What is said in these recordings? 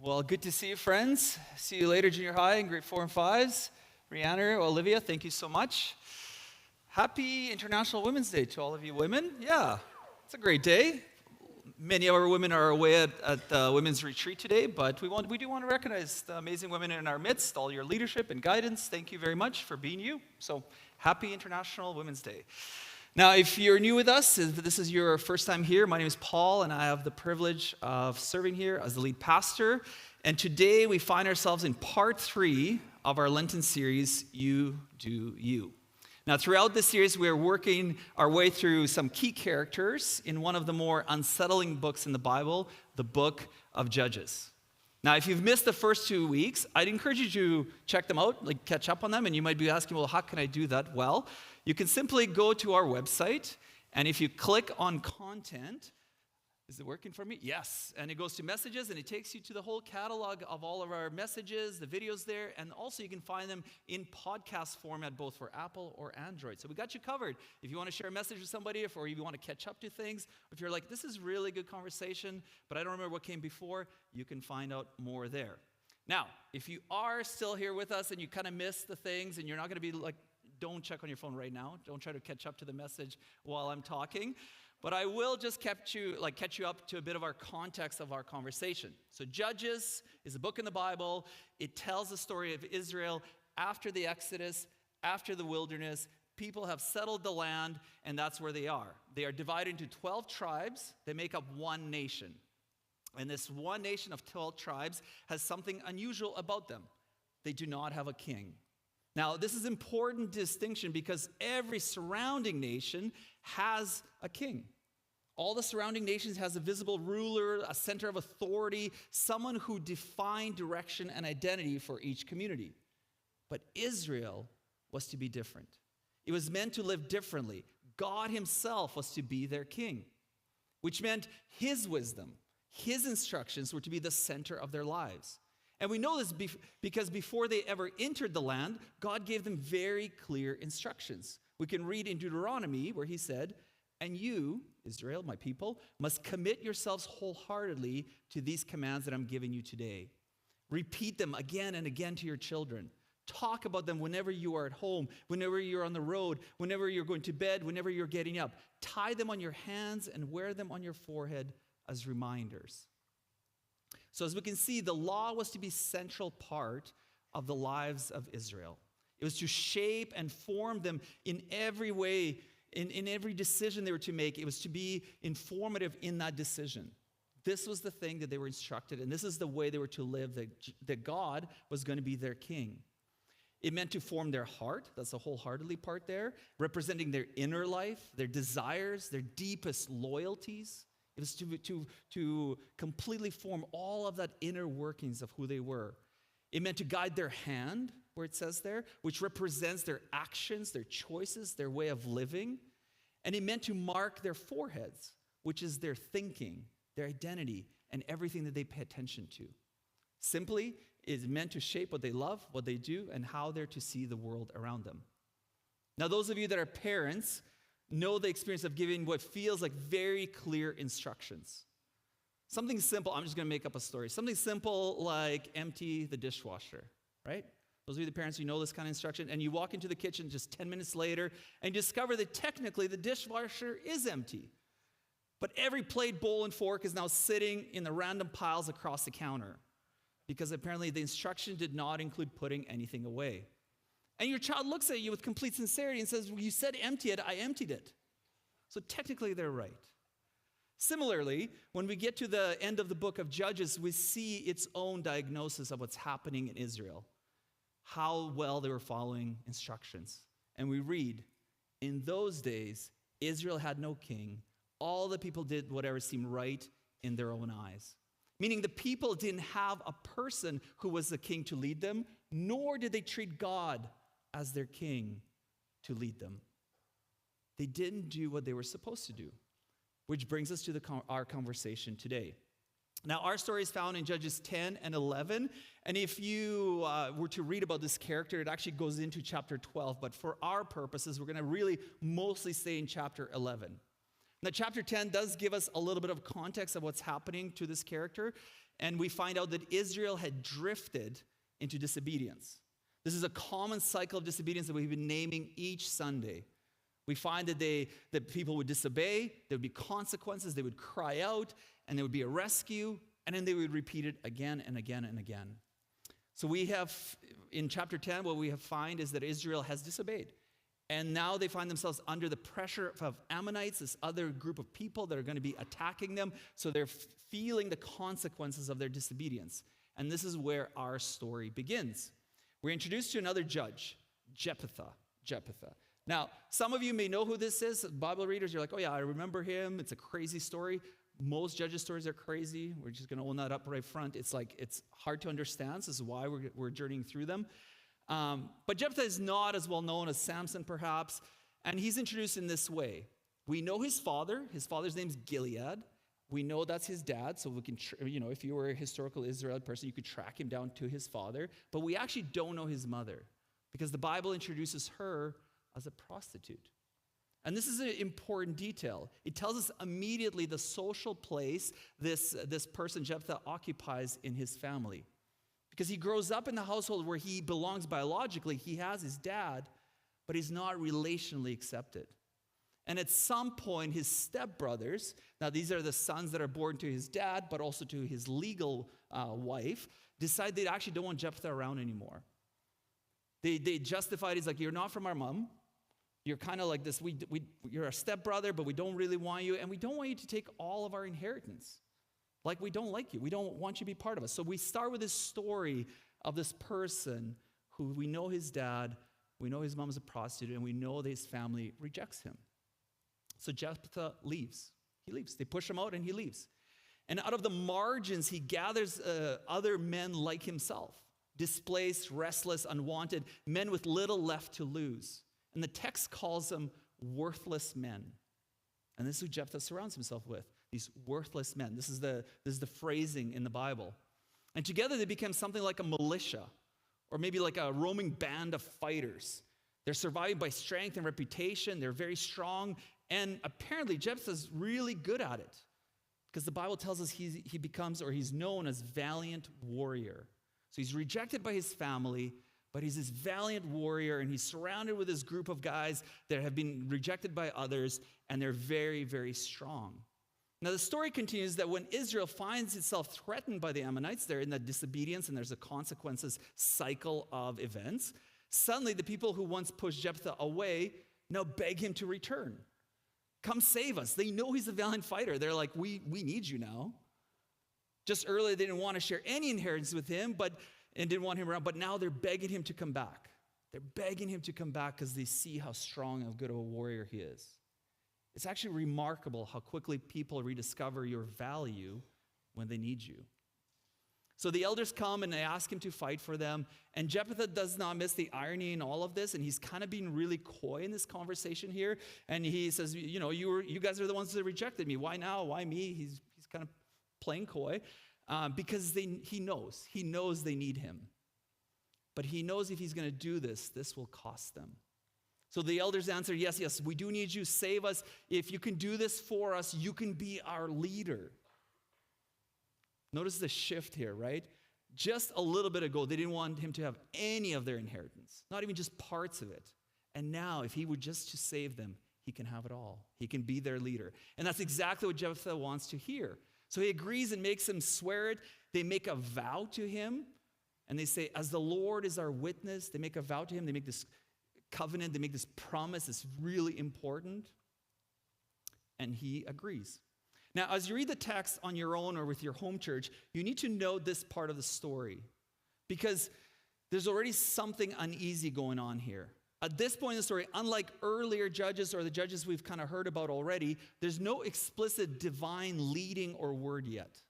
Well, good to see you, friends. See you later, junior high and grade 4 and 5s. Rihanna, Olivia, thank you so much. Happy International Women's Day to all of you women. Yeah, it's a great day. Many of our women are away at the women's retreat today, but we do want to recognize the amazing women in our midst, all your leadership and guidance. Thank you very much for being you. So, happy International Women's Day. Now, if you're new with us, if this is your first time here, my name is Paul, and I have the privilege of serving here as the lead pastor. And today we find ourselves in part 3 of our Lenten series, You Do You. Now, throughout this series, we're working our way through some key characters in one of the more unsettling books in the Bible, the book of Judges. Now, if you've missed the first 2 weeks, I'd encourage you to check them out, catch up on them, and you might be asking, well, how can I do that? Well, you can simply go to our website, and if you click on content, is it working for me? Yes. And it goes to messages, and it takes you to the whole catalog of all of our messages, the videos there, and also you can find them in podcast format, both for Apple or Android. So we got you covered. If you want to share a message with somebody, or you want to catch up to things, if you're like, this is really good conversation, but I don't remember what came before, you can find out more there. Now, if you are still here with us and you kind of miss the things and you're not going to be like, don't check on your phone right now. Don't try to catch up to the message while I'm talking. But I will just catch you up to a bit of our context of our conversation. So Judges is a book in the Bible. It tells the story of Israel after the Exodus, after the wilderness. People have settled the land, and that's where they are. They are divided into 12 tribes. They make up one nation. And this one nation of 12 tribes has something unusual about them. They do not have a king. Now, this is an important distinction because every surrounding nation has a king. All the surrounding nations has a visible ruler, a center of authority, someone who defined direction and identity for each community. But Israel was to be different. It was meant to live differently. God himself was to be their king, which meant his wisdom, his instructions were to be the center of their lives. And we know this because before they ever entered the land, God gave them very clear instructions. We can read in Deuteronomy where he said, "And you, Israel, my people, must commit yourselves wholeheartedly to these commands that I'm giving you today. Repeat them again and again to your children. Talk about them whenever you are at home, whenever you're on the road, whenever you're going to bed, whenever you're getting up. Tie them on your hands and wear them on your forehead as reminders." So as we can see, the law was to be a central part of the lives of Israel. It was to shape and form them in every way, in every decision they were to make. It was to be informative in that decision. This was the thing that they were instructed, and this is the way they were to live, that God was going to be their king. It meant to form their heart. That's the wholeheartedly part there, representing their inner life, their desires, their deepest loyalties. It was to completely form all of that inner workings of who they were. It meant to guide their hand, where it says there, which represents their actions, their choices, their way of living. And it meant to mark their foreheads, which is their thinking, their identity, and everything that they pay attention to. Simply, it meant to shape what they love, what they do, and how they're to see the world around them. Now, those of you that are parents know the experience of giving what feels like very clear instructions. Something simple, I'm just going to make up a story. Something simple like empty the dishwasher, right? Those of you the parents, you know this kind of instruction, and you walk into the kitchen just 10 minutes later and discover that technically the dishwasher is empty. But every plate, bowl, and fork is now sitting in the random piles across the counter because apparently the instruction did not include putting anything away. And your child looks at you with complete sincerity and says, well, you said empty it, I emptied it. So technically they're right. Similarly, when we get to the end of the book of Judges, we see its own diagnosis of what's happening in Israel, how well they were following instructions. And we read, in those days, Israel had no king. All the people did whatever seemed right in their own eyes. Meaning the people didn't have a person who was the king to lead them, nor did they treat God as their king to lead them. They didn't do what they were supposed to do, which brings us to our conversation today. Now, our story is found in Judges 10 and 11, and if you were to read about this character, it actually goes into chapter 12, but for our purposes, we're going to really mostly stay in chapter 11. Now, chapter 10 does give us a little bit of context of what's happening to this character, and we find out that Israel had drifted into disobedience. This is a common cycle of disobedience that we've been naming each Sunday. We find that people would disobey, there would be consequences, they would cry out, and there would be a rescue, and then they would repeat it again and again and again. So we have, in chapter 10, what we find is that Israel has disobeyed. And now they find themselves under the pressure of Ammonites, this other group of people that are going to be attacking them. So they're feeling the consequences of their disobedience. And this is where our story begins. We're introduced to another judge, Jephthah. Now, some of you may know who this is. Bible readers, you're like, oh yeah, I remember him. It's a crazy story. Most judges' stories are crazy. We're just going to own that up right front. It's hard to understand. So this is why we're journeying through them. But Jephthah is not as well known as Samson, perhaps. And he's introduced in this way. We know his father. His father's name's Gilead. We know that's his dad. So we can, if you were a historical Israelite person, you could track him down to his father. But we actually don't know his mother because the Bible introduces her as a prostitute. And this is an important detail. It tells us immediately the social place this person, Jephthah, occupies in his family. Because he grows up in the household where he belongs biologically. He has his dad, but he's not relationally accepted. And at some point, his stepbrothers, now these are the sons that are born to his dad, but also to his legal wife, decide they actually don't want Jephthah around anymore. They justified, he's like, you're not from our mom. You're kind of like this, you're a stepbrother, but we don't really want you, and we don't want you to take all of our inheritance. Like, we don't like you. We don't want you to be part of us. So we start with this story of this person who we know his dad, we know his mom is a prostitute, and we know that his family rejects him. So Jephthah leaves. He leaves. They push him out, and he leaves. And out of the margins, he gathers other men like himself, displaced, restless, unwanted, men with little left to lose. And the text calls them worthless men. And this is who Jephthah surrounds himself with, these worthless men. This is the phrasing in the Bible. And together they become something like a militia, or maybe like a roaming band of fighters. They're surviving by strength and reputation. They're very strong. And apparently Jephthah's really good at it, because the Bible tells us he becomes, or he's known as valiant warrior. So he's rejected by his family, but he's this valiant warrior, and he's surrounded with this group of guys that have been rejected by others, and they're very, very strong. Now, the story continues that when Israel finds itself threatened by the Ammonites, they're in that disobedience, and there's a consequences cycle of events. Suddenly, the people who once pushed Jephthah away now beg him to return. Come save us. They know he's a valiant fighter. They're like, we need you now. Just earlier, they didn't want to share any inheritance with him, and didn't want him around, but now they're begging him to come back. They're begging him to come back because they see how strong and good of a warrior he is. It's actually remarkable how quickly people rediscover your value when they need you. So the elders come and they ask him to fight for them, and Jephthah does not miss the irony in all of this, and he's kind of being really coy in this conversation here, and he says, you guys are the ones that rejected me. Why now? Why me? He's kind of playing coy. Because he knows they need him. But he knows if he's going to do this will cost them. So the elders answer, yes, we do need you, save us. If you can do this for us, you can be our leader. Notice the shift here, right? Just a little bit ago, they didn't want him to have any of their inheritance, not even just parts of it. And now, if he would just to save them, he can have it all. He can be their leader. And that's exactly what Jephthah wants to hear. So he agrees and makes them swear it. They make a vow to him, and they say, as the Lord is our witness, they make a vow to him. They make this covenant. They make this promise. It's really important. And he agrees. Now, as you read the text on your own or with your home church, you need to know this part of the story, because there's already something uneasy going on here. At this point in the story, unlike earlier judges or the judges we've kind of heard about already, there's no explicit divine leading or word yet.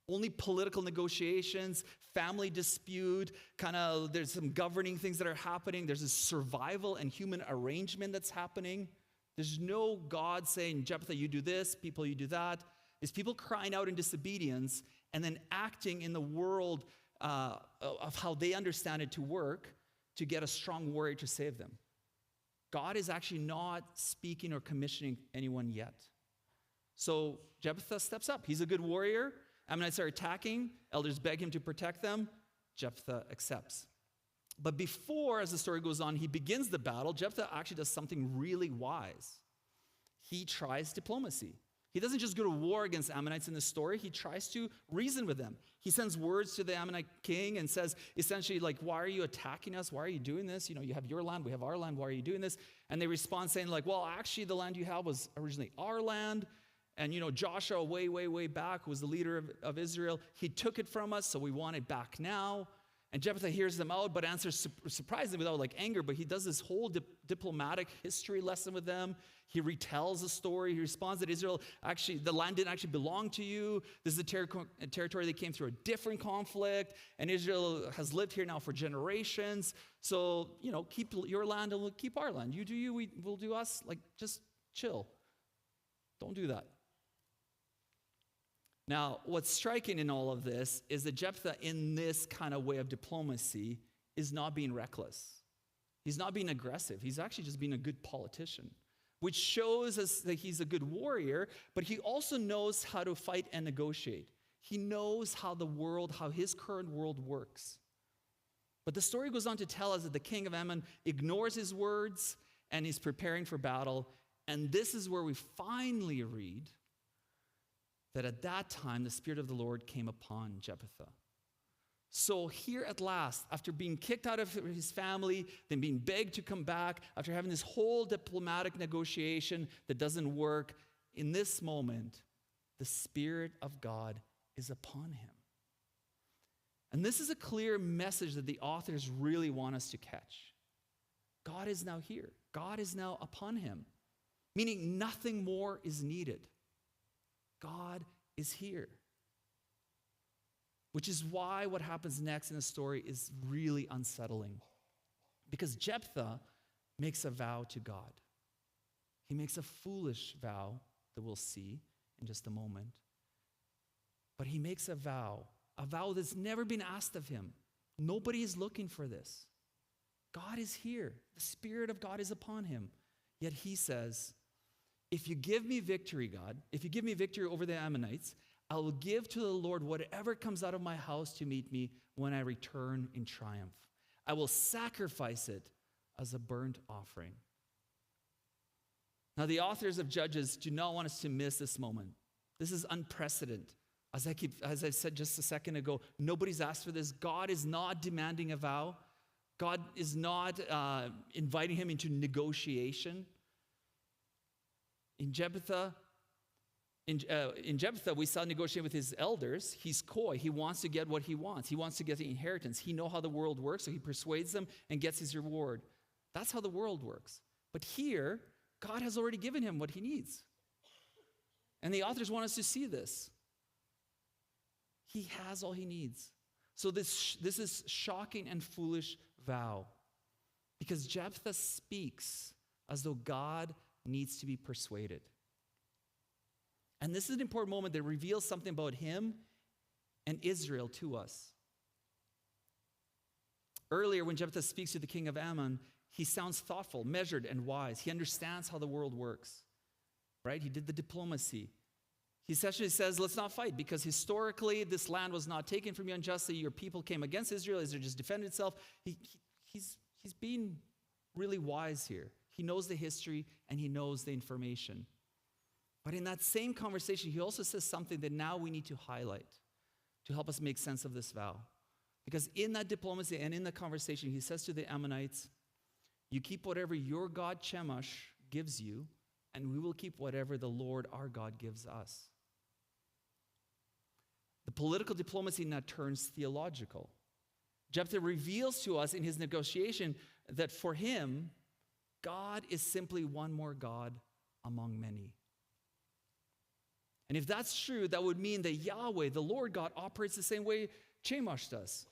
Only political negotiations, family dispute, there's some governing things that are happening. There's a survival and human arrangement that's happening. There's no God saying, Jephthah, you do this, people, you do that. It's people crying out in disobedience and then acting in the world of how they understand it to work, to get a strong warrior to save them. God is actually not speaking or commissioning anyone yet. So Jephthah steps up. He's a good warrior. Ammonites are attacking. Elders beg him to protect them. Jephthah accepts. But before, as the story goes on, he begins the battle, Jephthah actually does something really wise. He tries diplomacy. He doesn't just go to war against Ammonites in the story. He tries to reason with them. He sends words to the Ammonite king and says, essentially, like, why are you attacking us? Why are you doing this? You have your land, we have our land. Why are you doing this? And they respond saying, like, well, actually, the land you have was originally our land. And, Joshua, way back, who was the leader of Israel, he took it from us, so we want it back now. And Jephthah hears them out, but answers surprisingly without anger. But he does this whole diplomatic history lesson with them. He retells the story. He responds that Israel, actually, the land didn't actually belong to you. This is a territory that came through a different conflict. And Israel has lived here now for generations. So, keep your land and we'll keep our land. You do you, we'll do us. Like, just chill. Don't do that. Now, what's striking in all of this is that Jephthah, in this kind of way of diplomacy, is not being reckless. He's not being aggressive. He's actually just being a good politician, which shows us that he's a good warrior, but he also knows how to fight and negotiate. He knows how his current world works. But the story goes on to tell us that the king of Ammon ignores his words and he's preparing for battle. And this is where we finally read that at that time, the Spirit of the Lord came upon Jephthah. So here at last, after being kicked out of his family, then being begged to come back, after having this whole diplomatic negotiation that doesn't work, in this moment, the Spirit of God is upon him. And this is a clear message that the authors really want us to catch. God is now here. God is now upon him, meaning nothing more is needed. God is here. Which is why what happens next in the story is really unsettling. Because Jephthah makes a vow to God. He makes a foolish vow that we'll see in just a moment. But he makes a vow that's never been asked of him. Nobody is looking for this. God is here. The Spirit of God is upon him. Yet he says, if you give me victory, God, if you give me victory over the Ammonites, I will give to the Lord whatever comes out of my house to meet me when I return in triumph. I will sacrifice it as a burnt offering. Now, the authors of Judges do not want us to miss this moment. This is unprecedented. As I said just a second ago, nobody's asked for this. God is not demanding a vow. God is not inviting him into negotiation. In Jephthah, we saw negotiating with his elders. He's coy. He wants to get what he wants. He wants to get the inheritance. He knows how the world works, so he persuades them and gets his reward. That's how the world works. But here, God has already given him what he needs. And the authors want us to see this. He has all he needs. So this is shocking and foolish vow. Because Jephthah speaks as though God needs to be persuaded. And this is an important moment that reveals something about him and Israel to us. Earlier, when Jephthah speaks to the king of Ammon, he sounds thoughtful, measured, and wise. He understands how the world works, right? He did the diplomacy. He essentially says, let's not fight, because historically, this land was not taken from you unjustly. Your people came against Israel. Israel just defended itself. He's being really wise here. He knows the history and he knows the information. But in that same conversation, he also says something that now we need to highlight to help us make sense of this vow. Because in that diplomacy and in the conversation, he says to the Ammonites, you keep whatever your God Chemosh gives you, and we will keep whatever the Lord our God gives us. The political diplomacy now turns theological. Jephthah reveals to us in his negotiation that for him, God is simply one more God among many. And if that's true, that would mean that Yahweh, the Lord God, operates the same way Chemosh does.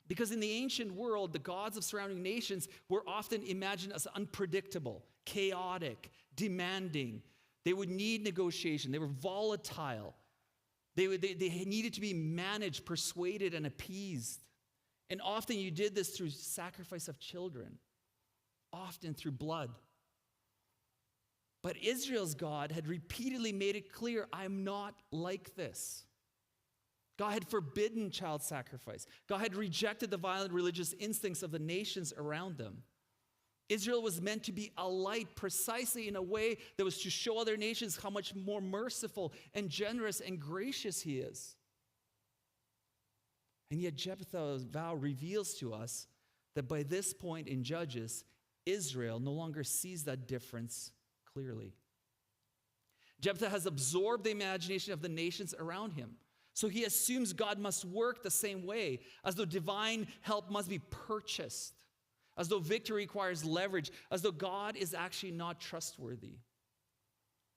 Because in the ancient world, the gods of surrounding nations were often imagined as unpredictable, chaotic, demanding. They would need negotiation. They were volatile. They needed to be managed, persuaded, and appeased. And often you did this through sacrifice of children, often through blood. But Israel's God had repeatedly made it clear, I'm not like this. God had forbidden child sacrifice. God had rejected the violent religious instincts of the nations around them. Israel was meant to be a light precisely in a way that was to show other nations how much more merciful and generous and gracious he is. And yet Jephthah's vow reveals to us that by this point in Judges, Israel no longer sees that difference clearly. Jephthah has absorbed the imagination of the nations around him. So he assumes God must work the same way, as though divine help must be purchased, as though victory requires leverage, as though God is actually not trustworthy.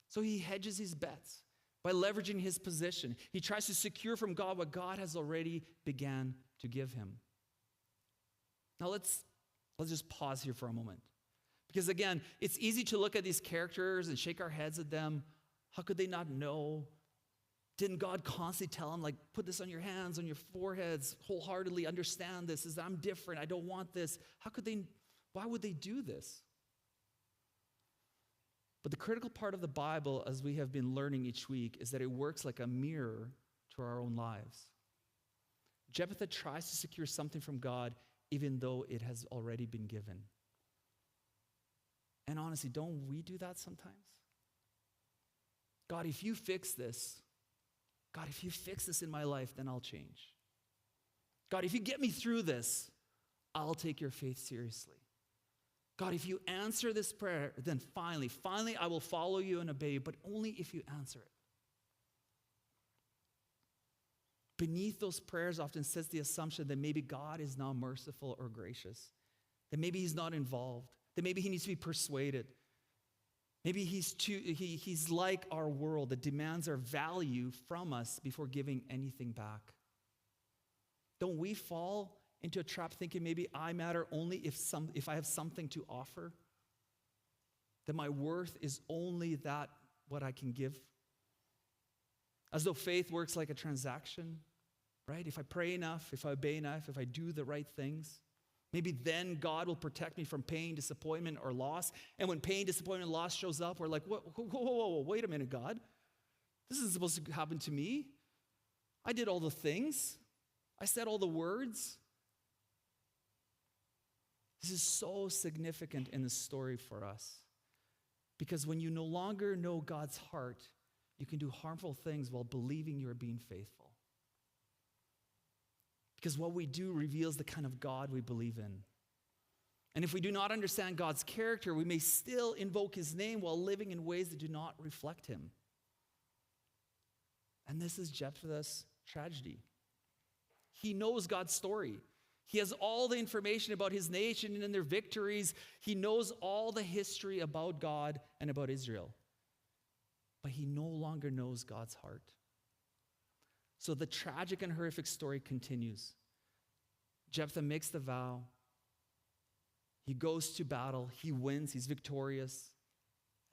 So he hedges his bets by leveraging his position. He tries to secure from God what God has already began to give him. Now let's just pause here for a moment. Because again, it's easy to look at these characters and shake our heads at them. How could they not know? Didn't God constantly tell them, like, put this on your hands, on your foreheads, wholeheartedly understand this, is I'm different, I don't want this. Why would they do this? But the critical part of the Bible, as we have been learning each week, is that it works like a mirror to our own lives. Jephthah tries to secure something from God even though it has already been given. And honestly, don't we do that sometimes? God, if you fix this, in my life, then I'll change. God, if you get me through this, I'll take your faith seriously. God, if you answer this prayer, then finally I will follow you and obey you, but only if you answer it. Beneath those prayers often sits the assumption that maybe God is not merciful or gracious, that maybe he's not involved, that maybe he needs to be persuaded. Maybe he's like our world that demands our value from us before giving anything back. Don't we fall into a trap thinking maybe I matter only if I have something to offer? That my worth is only that what I can give? As though faith works like a transaction, right? If I pray enough, if I obey enough, if I do the right things, maybe then God will protect me from pain, disappointment, or loss. And when pain, disappointment, and loss shows up, we're like, whoa, wait a minute, God. This isn't supposed to happen to me. I did all the things. I said all the words. This is so significant in the story for us. Because when you no longer know God's heart, you can do harmful things while believing you're being faithful. Because what we do reveals the kind of God we believe in. And if we do not understand God's character, we may still invoke his name while living in ways that do not reflect him. And this is Jephthah's tragedy. He knows God's story. He has all the information about his nation and their victories. He knows all the history about God and about Israel. But he no longer knows God's heart. So the tragic and horrific story continues. Jephthah makes the vow. He goes to battle. He wins. He's victorious.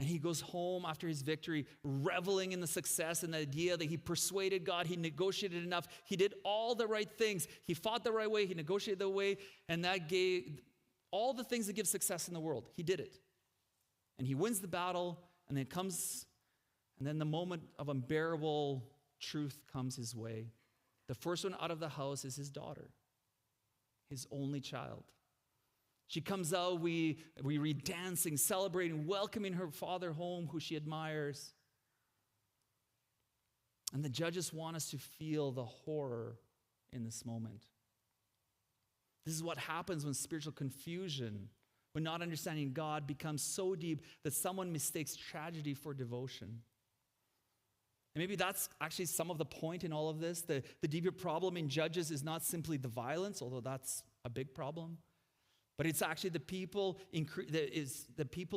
And he goes home after his victory, reveling in the success and the idea that he persuaded God. He negotiated enough. He did all the right things. He fought the right way. He negotiated the way. And that gave all the things that give success in the world. He did it. And he wins the battle. And then the moment of unbearable truth comes his way. The first one out of the house is his daughter, his only child. She comes out, we read dancing, celebrating, welcoming her father home, who she admires. And the judges want us to feel the horror in this moment. This is what happens when spiritual confusion, when not understanding God, becomes so deep that someone mistakes tragedy for devotion. And maybe that's actually some of the point in all of this. The deeper problem in Judges is not simply the violence, although that's a big problem. But it's actually the people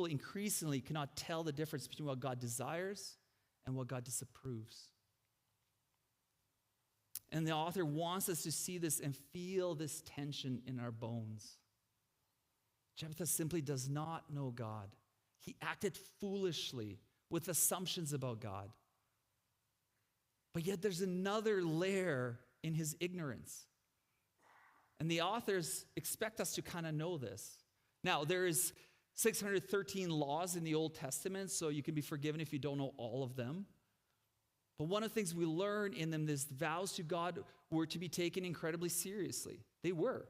increasingly cannot tell the difference between what God desires and what God disapproves. And the author wants us to see this and feel this tension in our bones. Jephthah simply does not know God. He acted foolishly with assumptions about God. But yet there's another layer in his ignorance. And the authors expect us to kind of know this. Now, there is 613 laws in the Old Testament, so you can be forgiven if you don't know all of them. But one of the things we learn in them is vows to God were to be taken incredibly seriously. They were.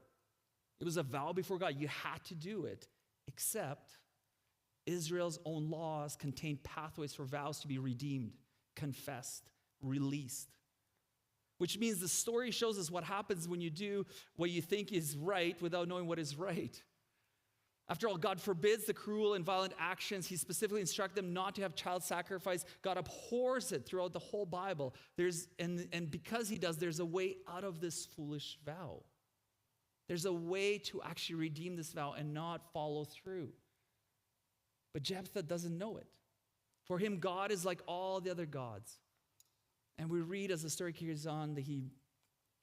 It was a vow before God. You had to do it, except Israel's own laws contained pathways for vows to be redeemed, confessed, released. Which means the story shows us what happens when you do what you think is right without knowing what is right. After all, God forbids the cruel and violent actions. He specifically instructs them not to have child sacrifice. God abhors it throughout the whole Bible. And because he does, there's a way out of this foolish vow. There's a way to actually redeem this vow and not follow through. But Jephthah doesn't know it. For him, God is like all the other gods. And we read as the story carries on that he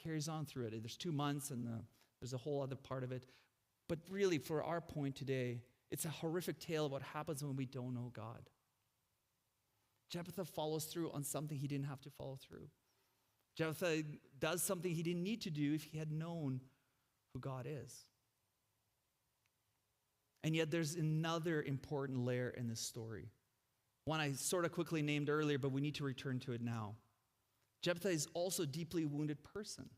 carries on through it. There's 2 months and there's a whole other part of it. But really, for our point today, it's a horrific tale of what happens when we don't know God. Jephthah follows through on something he didn't have to follow through. Jephthah does something he didn't need to do if he had known who God is. And yet there's another important layer in this story. One I sort of quickly named earlier, but we need to return to it now. Jephthah is also a deeply wounded person.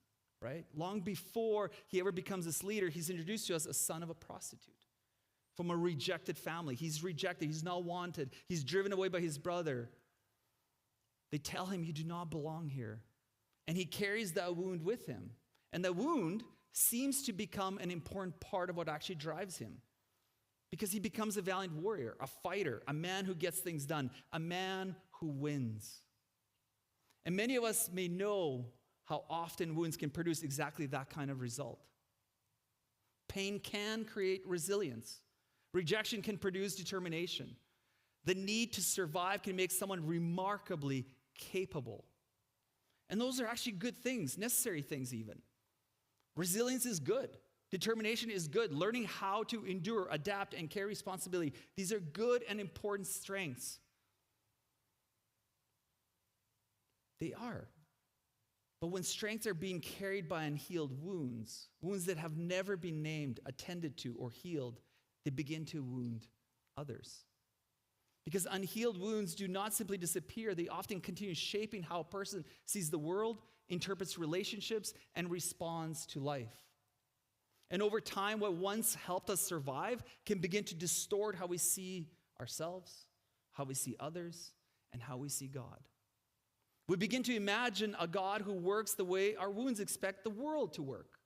Right? Long before he ever becomes this leader, he's introduced to us as son of a prostitute from a rejected family. He's rejected. He's not wanted. He's driven away by his brother. They tell him, you do not belong here. And he carries that wound with him. And that wound seems to become an important part of what actually drives him. Because he becomes a valiant warrior, a fighter, a man who gets things done, a man who wins. And many of us may know how often wounds can produce exactly that kind of result. Pain can create resilience. Rejection can produce determination. The need to survive can make someone remarkably capable. And those are actually good things, necessary things even. Resilience is good. Determination is good. Learning how to endure, adapt, and carry responsibility. These are good and important strengths. They are. But when strengths are being carried by unhealed wounds, wounds that have never been named, attended to, or healed, they begin to wound others. Because unhealed wounds do not simply disappear, they often continue shaping how a person sees the world, interprets relationships, and responds to life. And over time, what once helped us survive can begin to distort how we see ourselves, how we see others, and how we see God. We begin to imagine a God who works the way our wounds expect the world to work.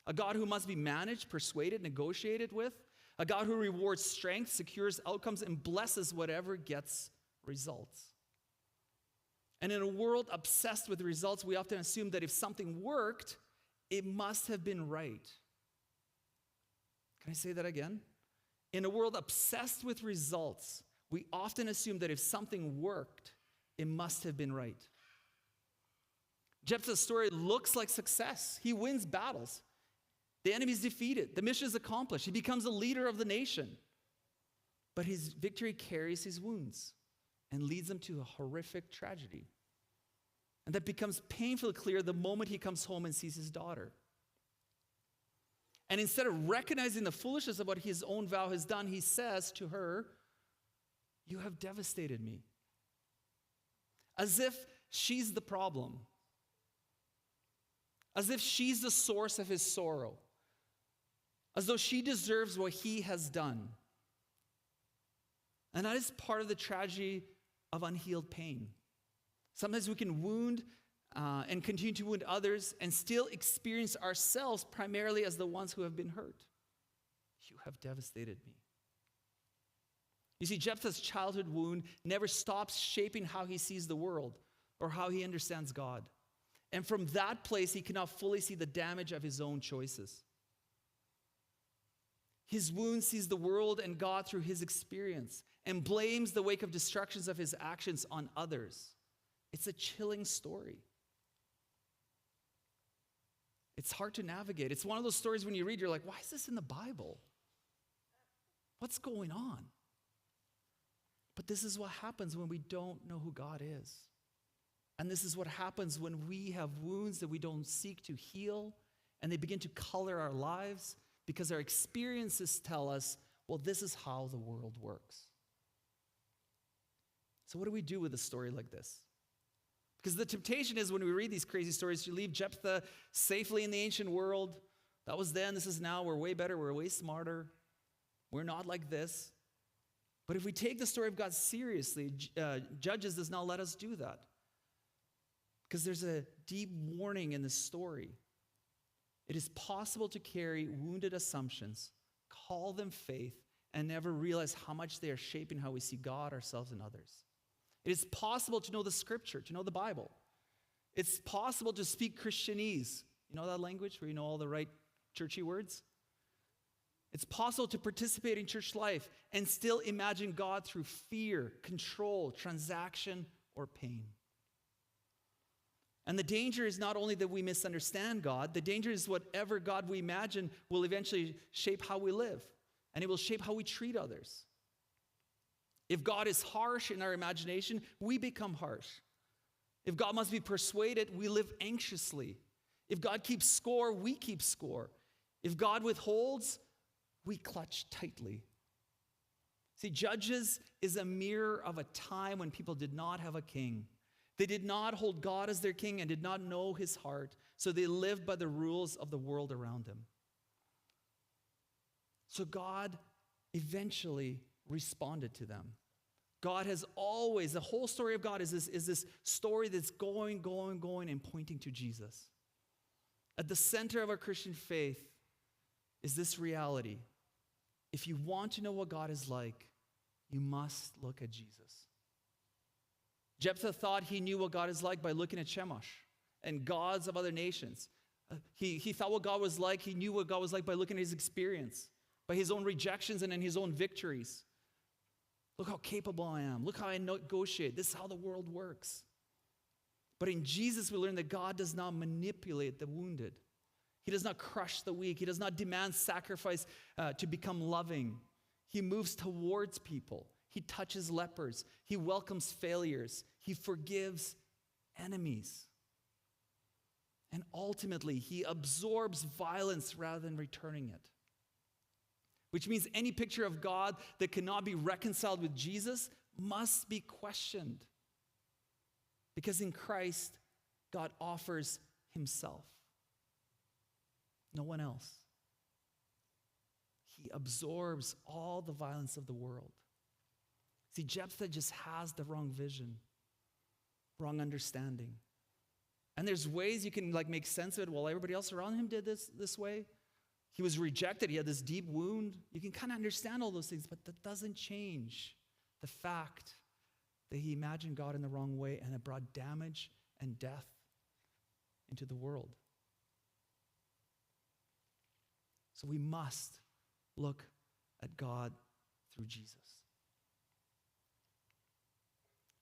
A God who must be managed, persuaded, negotiated with. A God who rewards strength, secures outcomes, and blesses whatever gets results. And in a world obsessed with results, we often assume that if something worked, it must have been right. Can I say that again? In a world obsessed with results, we often assume that if something worked, it must have been right. Jephthah's story looks like success. He wins battles. The enemy's defeated. The mission is accomplished. He becomes a leader of the nation. But his victory carries his wounds and leads him to a horrific tragedy. And that becomes painfully clear the moment he comes home and sees his daughter. And instead of recognizing the foolishness of what his own vow has done, he says to her, "You have devastated me." As if she's the problem. As if she's the source of his sorrow. As though she deserves what he has done. And that is part of the tragedy of unhealed pain. Sometimes we can wound and continue to wound others and still experience ourselves primarily as the ones who have been hurt. You have devastated me. You see, Jephthah's childhood wound never stops shaping how he sees the world or how he understands God. And from that place, he cannot fully see the damage of his own choices. His wound sees the world and God through his experience and blames the wake of destructions of his actions on others. It's a chilling story. It's hard to navigate. It's one of those stories when you read, you're like, why is this in the Bible? What's going on? But this is what happens when we don't know who God is. And this is what happens when we have wounds that we don't seek to heal, and they begin to color our lives because our experiences tell us well, this is how the world works. So what do we do with a story like this? Because the temptation is when we read these crazy stories, you leave Jephthah safely in the ancient world. That was then, this is now. We're way better, we're way smarter. We're not like this. But if we take the story of God seriously, Judges does not let us do that. Because there's a deep warning in this story. It is possible to carry wounded assumptions, call them faith, and never realize how much they are shaping how we see God, ourselves, and others. It is possible to know the scripture, to know the Bible. It's possible to speak Christianese. You know that language where you know all the right churchy words? It's possible to participate in church life and still imagine God through fear, control, transaction, or pain. And the danger is not only that we misunderstand God, the danger is whatever God we imagine will eventually shape how we live, and it will shape how we treat others. If God is harsh in our imagination, we become harsh. If God must be persuaded, we live anxiously. If God keeps score, we keep score. If God withholds, we clutch tightly. See, Judges is a mirror of a time when people did not have a king. They did not hold God as their king and did not know his heart, so they lived by the rules of the world around them. So God eventually responded to them. God has always, the whole story of God is this story that's going, and pointing to Jesus. At the center of our Christian faith is this reality. If you want to know what God is like, you must look at Jesus. Jephthah thought he knew what God is like by looking at Chemosh and gods of other nations. He thought what God was like, he knew what God was like by looking at his experience, by his own rejections and in his own victories. Look how capable I am. Look how I negotiate. This is how the world works. But in Jesus, we learn that God does not manipulate the wounded. He does not crush the weak. He does not demand sacrifice to become loving. He moves towards people. He touches lepers. He welcomes failures. He forgives enemies. And ultimately, he absorbs violence rather than returning it. Which means any picture of God that cannot be reconciled with Jesus must be questioned. Because in Christ, God offers himself. No one else. He absorbs all the violence of the world. See, Jephthah just has the wrong vision, wrong understanding. And there's ways you can make sense of it. Well, everybody else around him did this way. He was rejected. He had this deep wound. You can kind of understand all those things, but that doesn't change the fact that he imagined God in the wrong way and it brought damage and death into the world. So we must look at God through Jesus.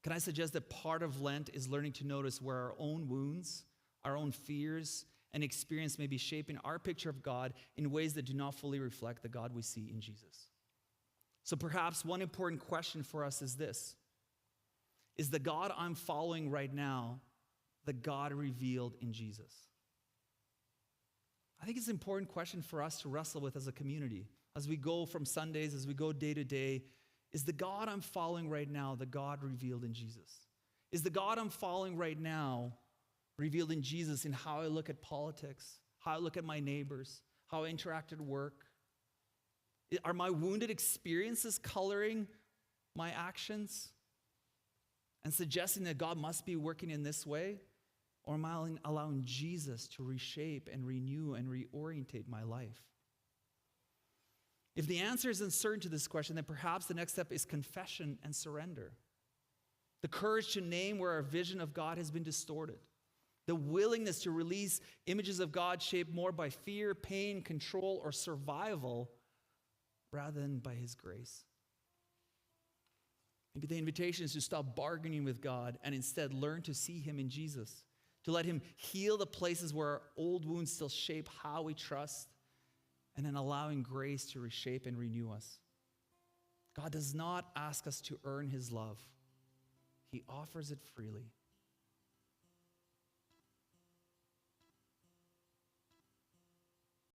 Can I suggest that part of Lent is learning to notice where our own wounds, our own fears, and experience may be shaping our picture of God in ways that do not fully reflect the God we see in Jesus. So perhaps one important question for us is this: is the God I'm following right now the God revealed in Jesus? I think it's an important question for us to wrestle with as a community. As we go from Sundays, as we go day to day, is the God I'm following right now the God revealed in Jesus? Is the God I'm following right now revealed in Jesus in how I look at politics, how I look at my neighbors, how I interact at work? Are my wounded experiences coloring my actions and suggesting that God must be working in this way? Or am I allowing Jesus to reshape and renew and reorientate my life? If the answer is uncertain to this question, then perhaps the next step is confession and surrender. The courage to name where our vision of God has been distorted. The willingness to release images of God shaped more by fear, pain, control, or survival rather than by his grace. Maybe the invitation is to stop bargaining with God and instead learn to see him in Jesus, to let him heal the places where our old wounds still shape how we trust, and then allowing grace to reshape and renew us. God does not ask us to earn his love. He offers it freely.